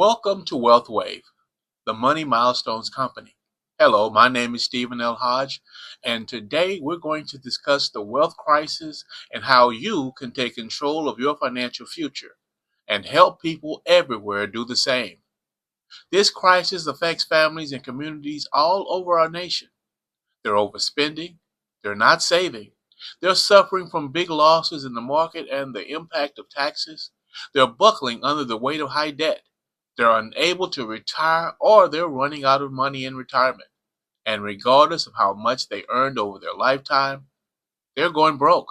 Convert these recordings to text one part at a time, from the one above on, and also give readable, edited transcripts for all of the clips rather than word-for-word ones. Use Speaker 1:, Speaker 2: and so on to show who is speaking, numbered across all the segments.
Speaker 1: Welcome to Wealthwave, the Money Milestones Company. Hello, my name is Stephen L. Hodge, and today we're going to discuss the wealth crisis and how you can take control of your financial future and help people everywhere do the same. This crisis affects families and communities all over our nation. They're overspending, they're not saving, they're suffering from big losses in the market and the impact of taxes, they're buckling under the weight of high debt. They're unable to retire or they're running out of money in retirement. And regardless of how much they earned over their lifetime, they're going broke.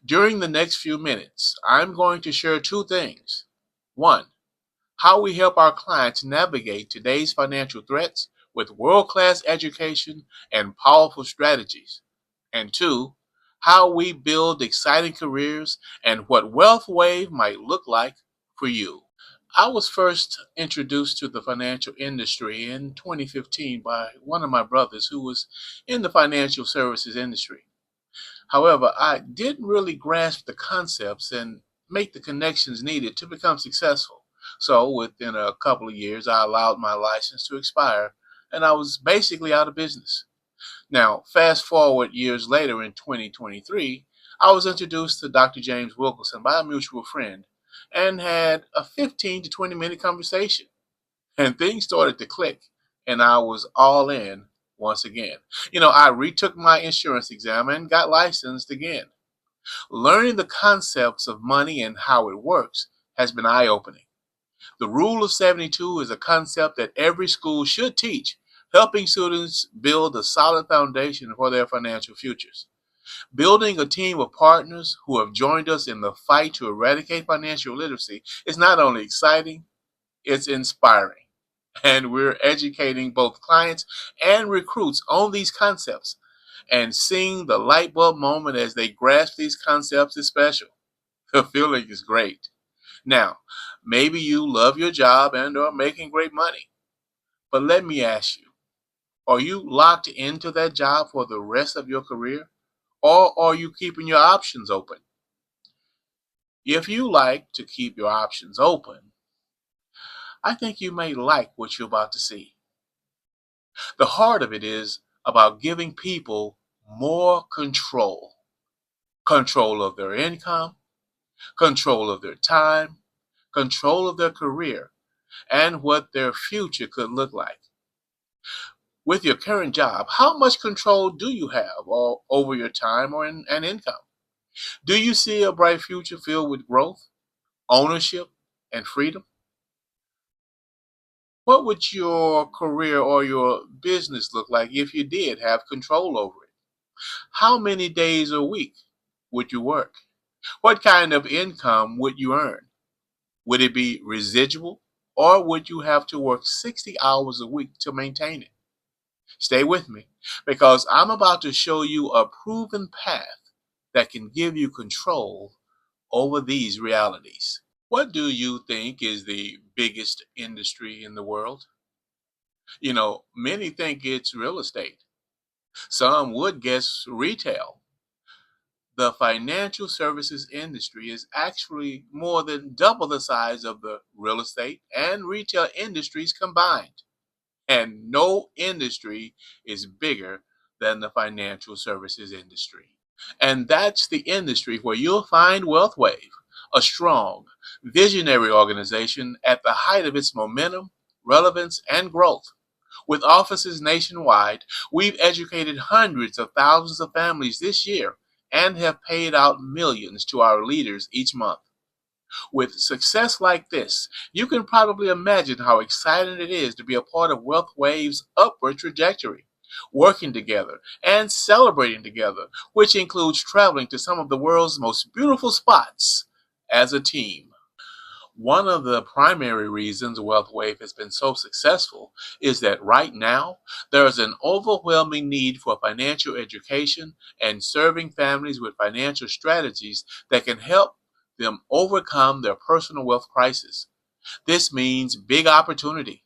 Speaker 1: During the next few minutes, I'm going to share two things. One, how we help our clients navigate today's financial threats with world-class education and powerful strategies. And two, how we build exciting careers and what Wealth Wave might look like for you. I was first introduced to the financial industry in 2015 by one of my brothers who was in the financial services industry. However, I didn't really grasp the concepts and make the connections needed to become successful. So, within a couple of years, I allowed my license to expire and I was basically out of business. Now, fast forward years later in 2023, I was introduced to Dr. James Wilkerson by a mutual friend and had a 15 to 20-minute conversation. And things started to click, and I was all in once again. I retook my insurance exam and got licensed again. Learning the concepts of money and how it works has been eye opening. The Rule of 72 is a concept that every school should teach, helping students build a solid foundation for their financial futures. Building a team of partners who have joined us in the fight to eradicate financial literacy is not only exciting, it's inspiring. And we're educating both clients and recruits on these concepts. And seeing the light bulb moment as they grasp these concepts is special. The feeling is great. Now, maybe you love your job and are making great money. But let me ask you, are you locked into that job for the rest of your career? Or are you keeping your options open? If you like to keep your options open, I think you may like what you're about to see. The heart of it is about giving people more control. Control of their income, control of their time, control of their career, and what their future could look like. With your current job, how much control do you have over your time and income? Do you see a bright future filled with growth, ownership, and freedom? What would your career or your business look like if you did have control over it? How many days a week would you work? What kind of income would you earn? Would it be residual or would you have to work 60 hours a week to maintain it? Stay with me because I'm about to show you a proven path that can give you control over these realities. What do you think is the biggest industry in the world? Many think it's real estate. Some would guess retail. The financial services industry is actually more than double the size of the real estate and retail industries combined. And no industry is bigger than the financial services industry. And that's the industry where you'll find Wealthwave, a strong, visionary organization at the height of its momentum, relevance, and growth. With offices nationwide, we've educated hundreds of thousands of families this year and have paid out millions to our leaders each month. With success like this, you can probably imagine how exciting it is to be a part of Wealthwave's upward trajectory, working together and celebrating together, which includes traveling to some of the world's most beautiful spots as a team. One of the primary reasons Wealthwave has been so successful is that right now there is an overwhelming need for financial education and serving families with financial strategies that can help them overcome their personal wealth crisis. This means big opportunity.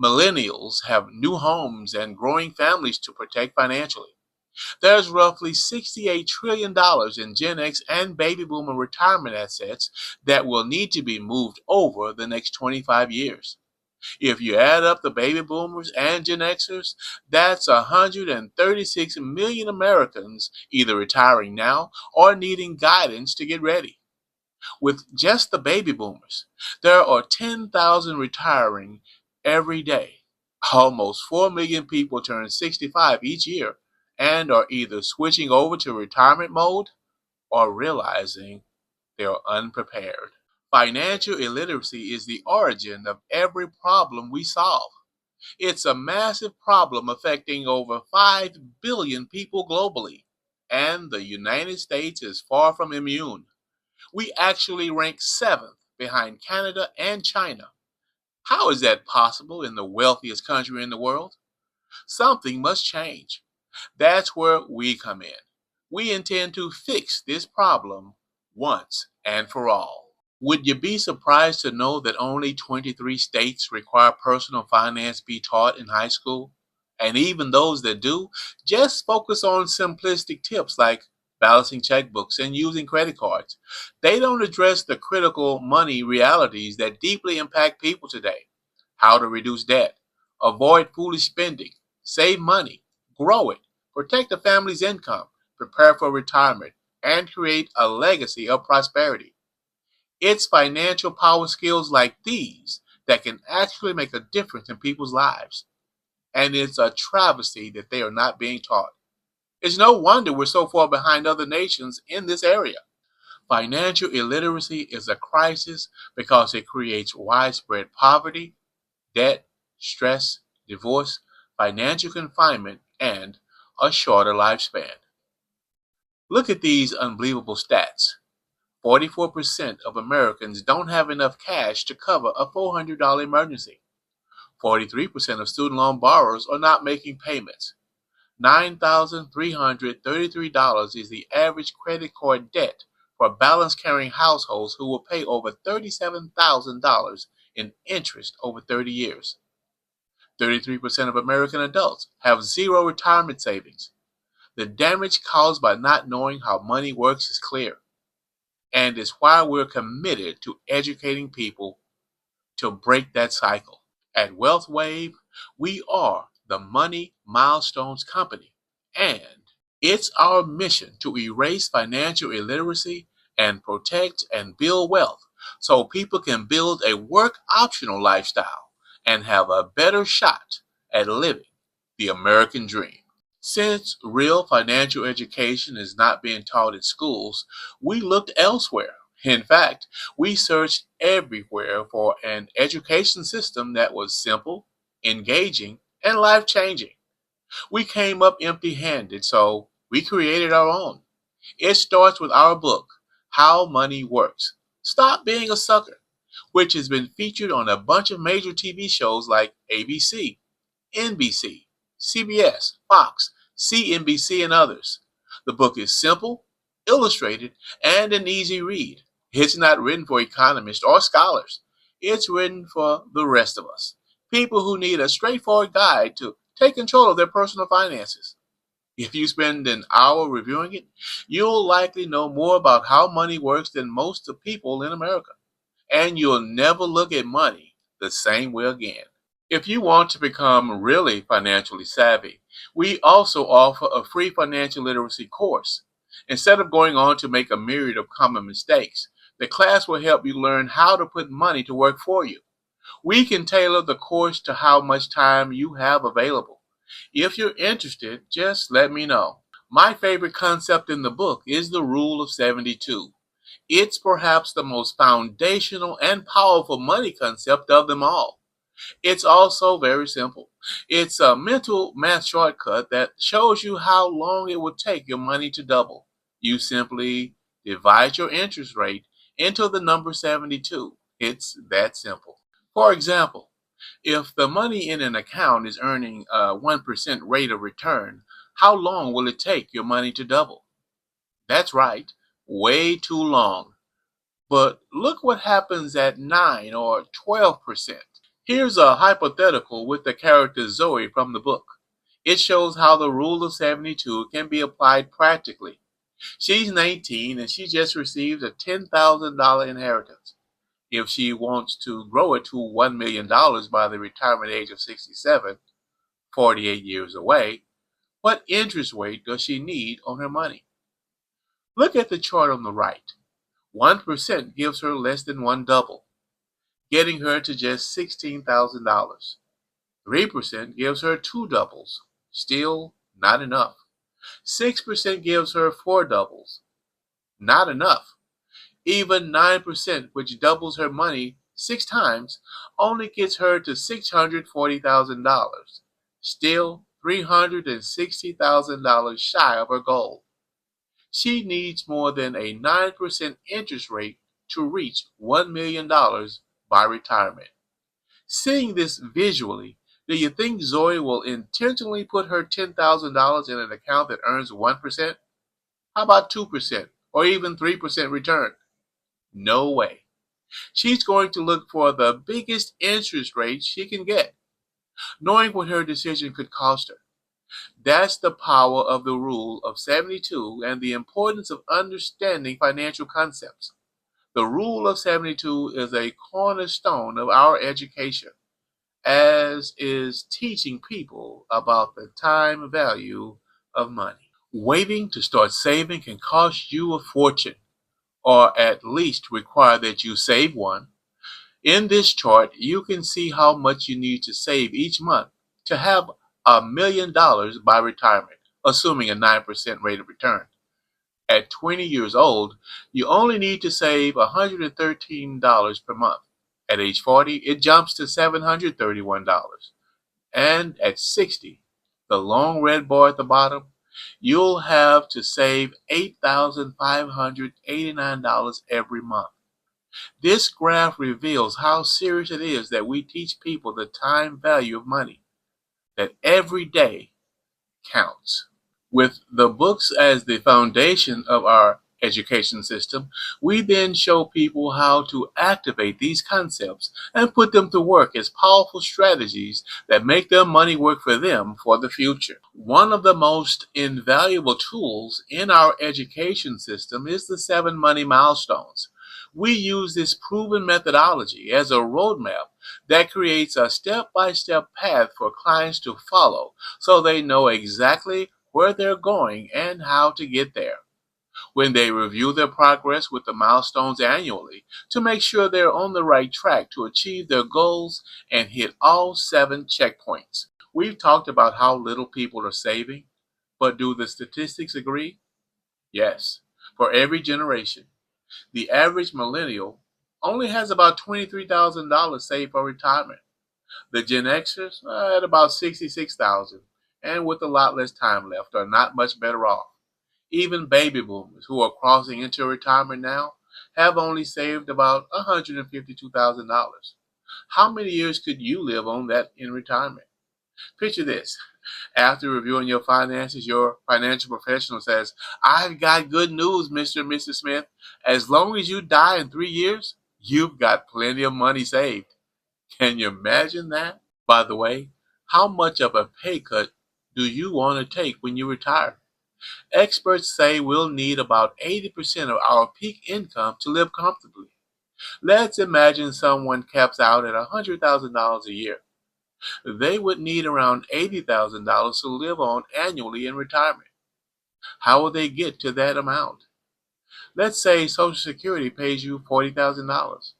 Speaker 1: Millennials have new homes and growing families to protect financially. There's roughly $68 trillion in Gen X and baby boomer retirement assets that will need to be moved over the next 25 years. If you add up the baby boomers and Gen Xers, that's 136 million Americans either retiring now or needing guidance to get ready. With just the baby boomers, there are 10,000 retiring every day. Almost 4 million people turn 65 each year and are either switching over to retirement mode or realizing they're unprepared. Financial illiteracy is the origin of every problem we solve. It's a massive problem affecting over 5 billion people globally, and the United States is far from immune. We actually rank seventh behind Canada and China. How is that possible in the wealthiest country in the world? Something must change. That's where we come in. We intend to fix this problem once and for all. Would you be surprised to know that only 23 states require personal finance be taught in high school? And even those that do, just focus on simplistic tips like balancing checkbooks and using credit cards. They don't address the critical money realities that deeply impact people today. How to reduce debt, avoid foolish spending, save money, grow it, protect the family's income, prepare for retirement, and create a legacy of prosperity. It's financial power skills like these that can actually make a difference in people's lives. And it's a travesty that they are not being taught. It's no wonder we're so far behind other nations in this area. Financial illiteracy is a crisis because it creates widespread poverty, debt, stress, divorce, financial confinement, and a shorter lifespan. Look at these unbelievable stats. 44% of Americans don't have enough cash to cover a $400 emergency. 43% of student loan borrowers are not making payments. $9,333 is the average credit card debt for balance carrying households who will pay over $37,000 in interest over 30 years. 33% of American adults have zero retirement savings. The damage caused by not knowing how money works is clear, and it's why we're committed to educating people to break that cycle. At Wealthwave, we are the Money Milestones Company, and it's our mission to erase financial illiteracy and protect and build wealth so people can build a work optional lifestyle and have a better shot at living the American dream. Since real financial education is not being taught in schools, we looked elsewhere. In fact, we searched everywhere for an education system that was simple, engaging, and life changing. We came up empty handed, so we created our own. It starts with our book, How Money Works. Stop Being a Sucker, which has been featured on a bunch of major TV shows like ABC, NBC, CBS, Fox, CNBC, and others. The book is simple, illustrated, and an easy read. It's not written for economists or scholars. It's written for the rest of us, people who need a straightforward guide to take control of their personal finances. If you spend an hour reviewing it, you'll likely know more about how money works than most of the people in America, and you'll never look at money the same way again. If you want to become really financially savvy, we also offer a free financial literacy course. Instead of going on to make a myriad of common mistakes, the class will help you learn how to put money to work for you. We can tailor the course to how much time you have available. If you're interested, just let me know. My favorite concept in the book is the Rule of 72. It's perhaps the most foundational and powerful money concept of them all. It's also very simple. It's a mental math shortcut that shows you how long it would take your money to double. You simply divide your interest rate into the number 72. It's that simple. For example, if the money in an account is earning a 1% rate of return, how long will it take your money to double? That's right, way too long. But look what happens at 9 or 12%. Here's a hypothetical with the character Zoe from the book. It shows how the rule of 72 can be applied practically. She's 19 and she just received a $10,000 inheritance. If she wants to grow it to $1 million by the retirement age of 67, 48 years away, what interest rate does she need on her money? Look at the chart on the right. 1% gives her less than one double, getting her to just $16,000. 3% gives her two doubles, still not enough. 6% gives her four doubles, not enough. Even 9%, which doubles her money six times, only gets her to $640,000, still $360,000 shy of her goal. She needs more than a 9% interest rate to reach $1 million by retirement. Seeing this visually, do you think Zoe will intentionally put her $10,000 in an account that earns 1%? How about 2% or even 3% return? No way. She's going to look for the biggest interest rate she can get, knowing what her decision could cost her. That's the power of the rule of 72 and the importance of understanding financial concepts. The rule of 72 is a cornerstone of our education, as is teaching people about the time value of money. Waiting to start saving can cost you a fortune, or at least require that you save one. In this chart, you can see how much you need to save each month to have $1 million by retirement, assuming a 9% rate of return. At 20 years old, you only need to save $113 per month. At age 40, it jumps to $731. And at 60, the long red bar at the bottom, you'll have to save $8,589 every month. This graph reveals how serious it is that we teach people the time value of money, that every day counts. With the books as the foundation of our education system, we then show people how to activate these concepts and put them to work as powerful strategies that make their money work for them for the future. One of the most invaluable tools in our education system is the 7 money milestones. We use this proven methodology as a roadmap that creates a step-by-step path for clients to follow so they know exactly where they're going and how to get there. When they review their progress with the milestones annually to make sure they're on the right track to achieve their goals and hit all 7 checkpoints. We've talked about how little people are saving, but do the statistics agree? Yes. For every generation, the average millennial only has about $23,000 saved for retirement. The Gen Xers are at about 66,000, and with a lot less time left, are not much better off. Even baby boomers who are crossing into retirement now have only saved about $152,000. How many years could you live on that in retirement? Picture this. After reviewing your finances, your financial professional says, "I've got good news, Mr. and Mrs. Smith. As long as you die in 3 years, you've got plenty of money saved." Can you imagine that? By the way, how much of a pay cut do you want to take when you retire? Experts say we'll need about 80% of our peak income to live comfortably. Let's imagine someone caps out at $100,000 a year. They would need around $80,000 to live on annually in retirement. How will they get to that amount? Let's say Social Security pays you $40,000.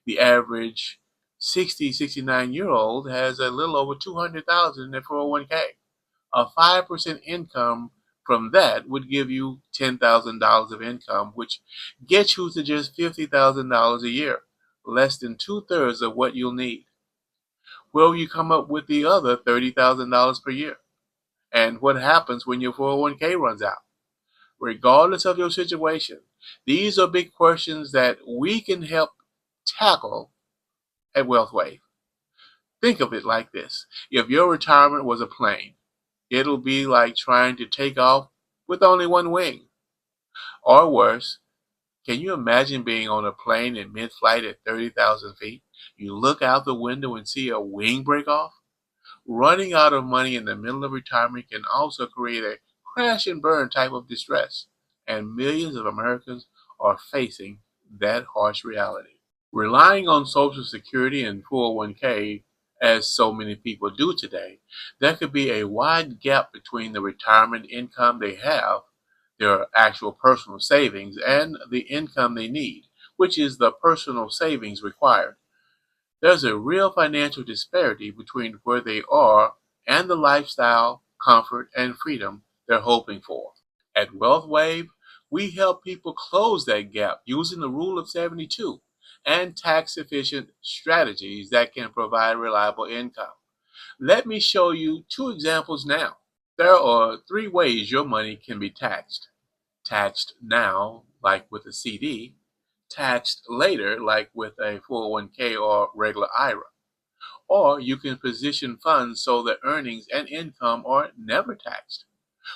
Speaker 1: The average 69-year-old has a little over $200,000 in their 401k. A 5% income from that would give you $10,000 of income, which gets you to just $50,000 a year, less than two-thirds of what you'll need. Where will you come up with the other $30,000 per year? And what happens when your 401k runs out? Regardless of your situation, these are big questions that we can help tackle at Wealthwave. Think of it like this. If your retirement was a plane, it'll be like trying to take off with only one wing. Or worse, can you imagine being on a plane in mid-flight at 30,000 feet? You look out the window and see a wing break off? Running out of money in the middle of retirement can also create a crash and burn type of distress, and millions of Americans are facing that harsh reality. Relying on Social Security and 401k, as so many people do today, there could be a wide gap between the retirement income they have, their actual personal savings, and the income they need, which is the personal savings required. There's a real financial disparity between where they are and the lifestyle, comfort, and freedom they're hoping for. At Wealthwave, we help people close that gap using the rule of 72 and tax efficient strategies that can provide reliable income. Let me show you two examples now. There are three ways your money can be taxed. Taxed now, like with a CD, taxed later, like with a 401k or regular IRA. Or you can position funds so that earnings and income are never taxed.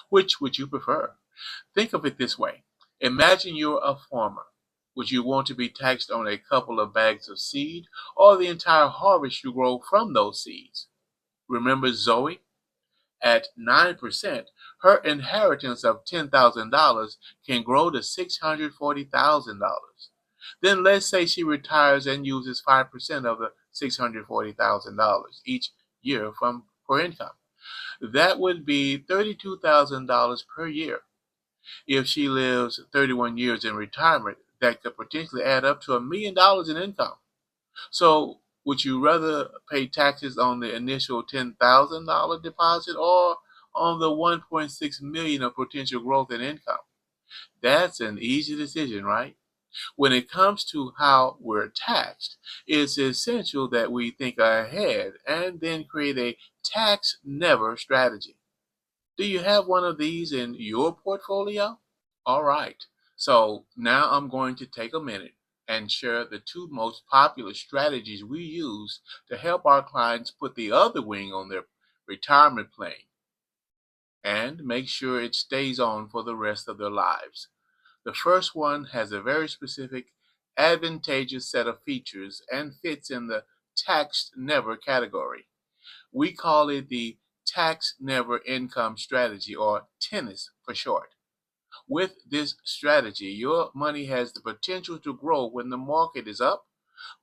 Speaker 1: Which would you prefer? Think of it this way. Imagine you're a farmer. Would you want to be taxed on a couple of bags of seed or the entire harvest you grow from those seeds? Remember Zoe? At 9%, her inheritance of $10,000 can grow to $640,000. Then let's say she retires and uses 5% of the $640,000 each year from her income. That would be $32,000 per year. If she lives 31 years in retirement, that could potentially add up to $1 million in income. So, would you rather pay taxes on the initial $10,000 deposit or on the 1.6 million of potential growth in income? That's an easy decision, right? When it comes to how we're taxed, it's essential that we think ahead and then create a tax never strategy. Do you have one of these in your portfolio? All right. So now I'm going to take a minute and share the two most popular strategies we use to help our clients put the other wing on their retirement plan and make sure it stays on for the rest of their lives. The first one has a very specific, advantageous set of features and fits in the tax never category. We call it the tax never income strategy, or TENIS for short. With this strategy, your money has the potential to grow when the market is up,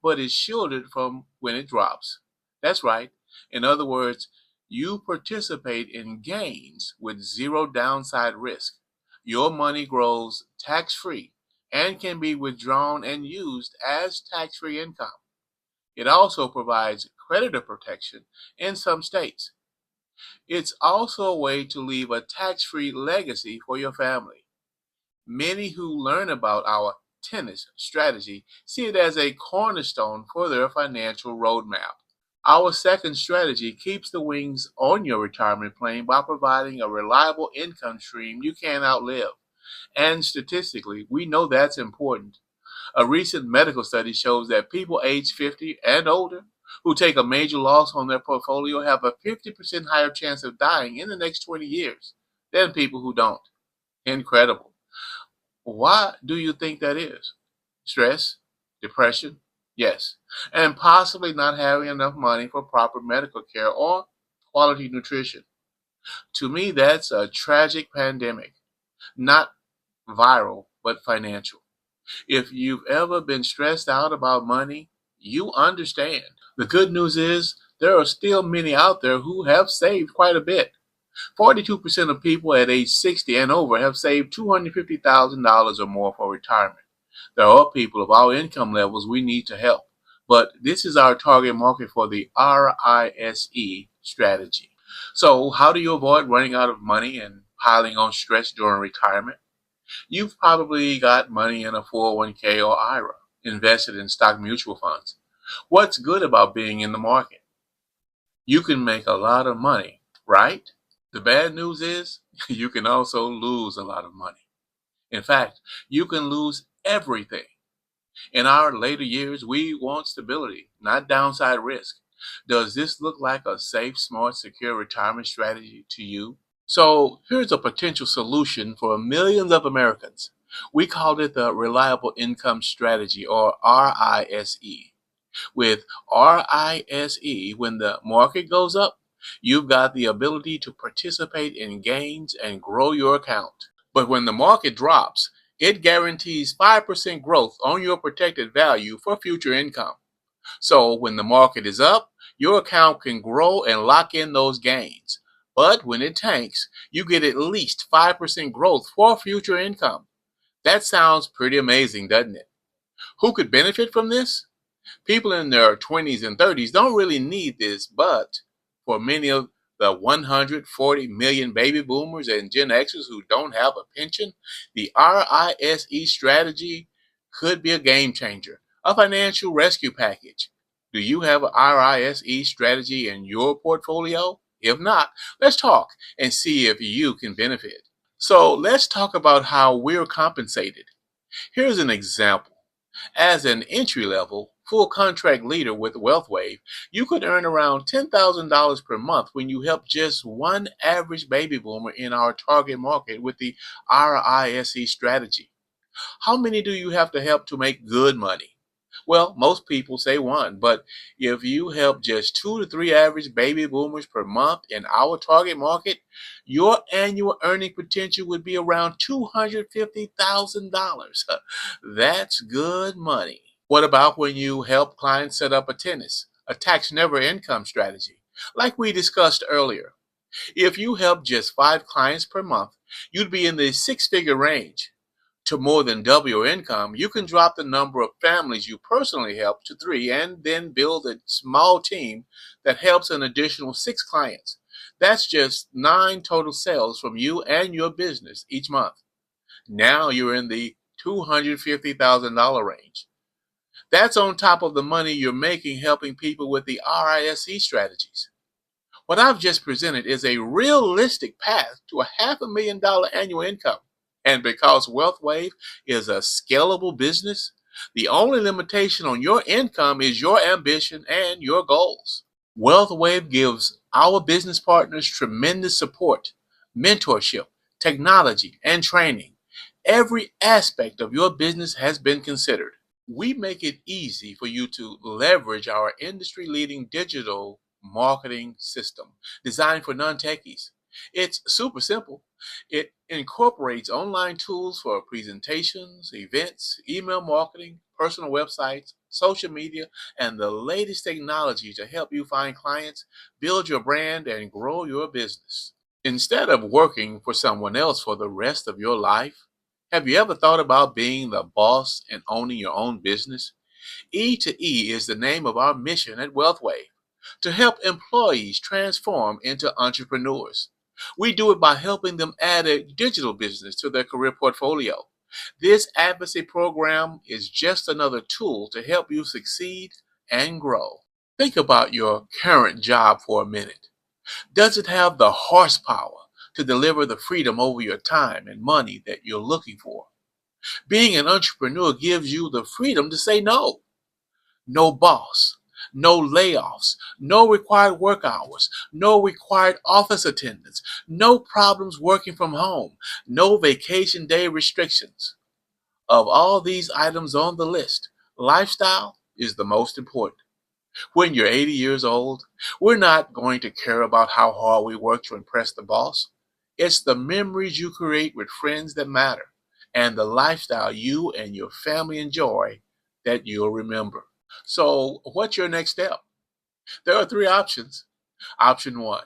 Speaker 1: but is shielded from when it drops. That's right. In other words, you participate in gains with zero downside risk. Your money grows tax free and can be withdrawn and used as tax free income. It also provides creditor protection in some states. It's also a way to leave a tax free legacy for your family. Many who learn about our tennis strategy see it as a cornerstone for their financial roadmap. Our second strategy keeps the wings on your retirement plan by providing a reliable income stream you can't outlive. And statistically, we know that's important. A recent medical study shows that people age 50 and older who take a major loss on their portfolio have a 50% higher chance of dying in the next 20 years than people who don't. Incredible. Why do you think that is? Stress? Depression? Yes. And possibly not having enough money for proper medical care or quality nutrition. To me, that's a tragic pandemic. Not viral, but financial. If you've ever been stressed out about money, you understand. The good news is there are still many out there who have saved quite a bit. 42% of people at age 60 and over have saved $250,000 or more for retirement. There are people of all income levels we need to help, but this is our target market for the RISE strategy. So, how do you avoid running out of money and piling on stress during retirement? You've probably got money in a 401k or IRA, invested in stock mutual funds. What's good about being in the market? You can make a lot of money, right? The bad news is you can also lose a lot of money. In fact, you can lose everything. In our later years, we want stability, not downside risk. Does this look like a safe, smart, secure retirement strategy to you? So here's a potential solution for millions of Americans. We called it the Reliable Income Strategy, or RISE. With RISE, when the market goes up, You've got the ability to participate in gains and grow your account. But when the market drops, it guarantees 5% growth on your protected value for future income. So when the market is up, your account can grow and lock in those gains. But when it tanks, you get at least 5% growth for future income. That sounds pretty amazing, doesn't it? Who could benefit from this? People in their 20s and 30s don't really need this, but for many of the 140 million baby boomers and Gen Xers who don't have a pension, the RISE strategy could be a game changer, a financial rescue package. Do you have an RISE strategy in your portfolio? If not, let's talk and see if you can benefit. So let's talk about how we're compensated. Here's an example. As an entry level, full contract leader with Wealthwave, you could earn around $10,000 per month when you help just one average baby boomer in our target market with the RISE strategy. How many do you have to help to make good money? Well, most people say one, but if you help just 2 to 3 average baby boomers per month in our target market, your annual earning potential would be around $250,000. That's good money. What about when you help clients set up a tax never income strategy? Like we discussed earlier, if you help just 5 clients per month, you'd be in the six-figure range. To more than double your income, you can drop the number of families you personally help to 3 and then build a small team that helps an additional 6 clients. That's just 9 total sales from you and your business each month. Now you're in the $250,000 range. That's on top of the money you're making helping people with the RISE strategies. What I've just presented is a realistic path to a $500,000 annual income. And because WealthWave is a scalable business, the only limitation on your income is your ambition and your goals. WealthWave gives our business partners tremendous support, mentorship, technology, and training. Every aspect of your business has been considered. We make it easy for you to leverage our industry leading digital marketing system designed for non techies. It's super simple. It incorporates online tools for presentations, events, email marketing, personal websites, social media, and the latest technology to help you find clients, build your brand, and grow your business. Instead of working for someone else for the rest of your life, have you ever thought about being the boss and owning your own business? E to E is the name of our mission at Wealthwave to help employees transform into entrepreneurs. We do it by helping them add a digital business to their career portfolio. This advocacy program is just another tool to help you succeed and grow. Think about your current job for a minute. Does it have the horsepower to deliver the freedom over your time and money that you're looking for? Being an entrepreneur gives you the freedom to say no. No boss, no layoffs, no required work hours, no required office attendance, no problems working from home, no vacation day restrictions. Of all these items on the list, lifestyle is the most important. When you're 80 years old, we're not going to care about how hard we work to impress the boss. It's the memories you create with friends that matter, and the lifestyle you and your family enjoy that you'll remember. So, what's your next step? There are 3 options. Option 1,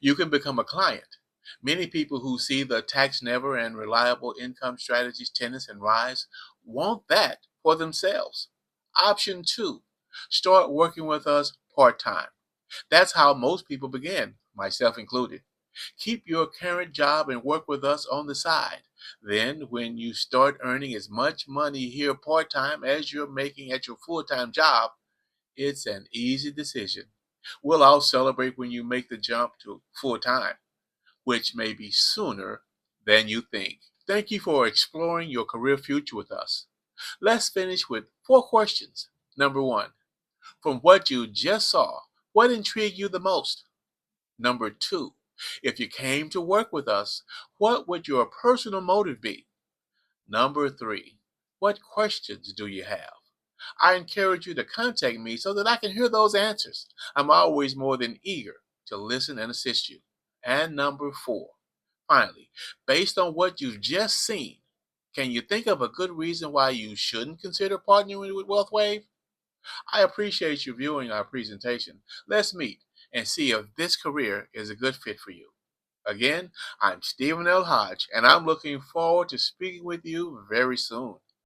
Speaker 1: you can become a client. Many people who see the tax never and reliable income strategies tenants and rise want that for themselves. Option 2, start working with us part time. That's how most people begin, myself included. Keep your current job and work with us on the side. Then, when you start earning as much money here part time as you're making at your full time job, it's an easy decision. We'll all celebrate when you make the jump to full time, which may be sooner than you think. Thank you for exploring your career future with us. Let's finish with 4 questions. Number 1, from what you just saw, what intrigued you the most? Number 2, if you came to work with us, what would your personal motive be? Number 3, what questions do you have? I encourage you to contact me so that I can hear those answers. I'm always more than eager to listen and assist you. And number four, finally, based on what you've just seen, can you think of a good reason why you shouldn't consider partnering with Wealthwave? I appreciate you viewing our presentation. Let's meet and see if this career is a good fit for you. Again, I'm Stephen L. Hodge, and I'm looking forward to speaking with you very soon.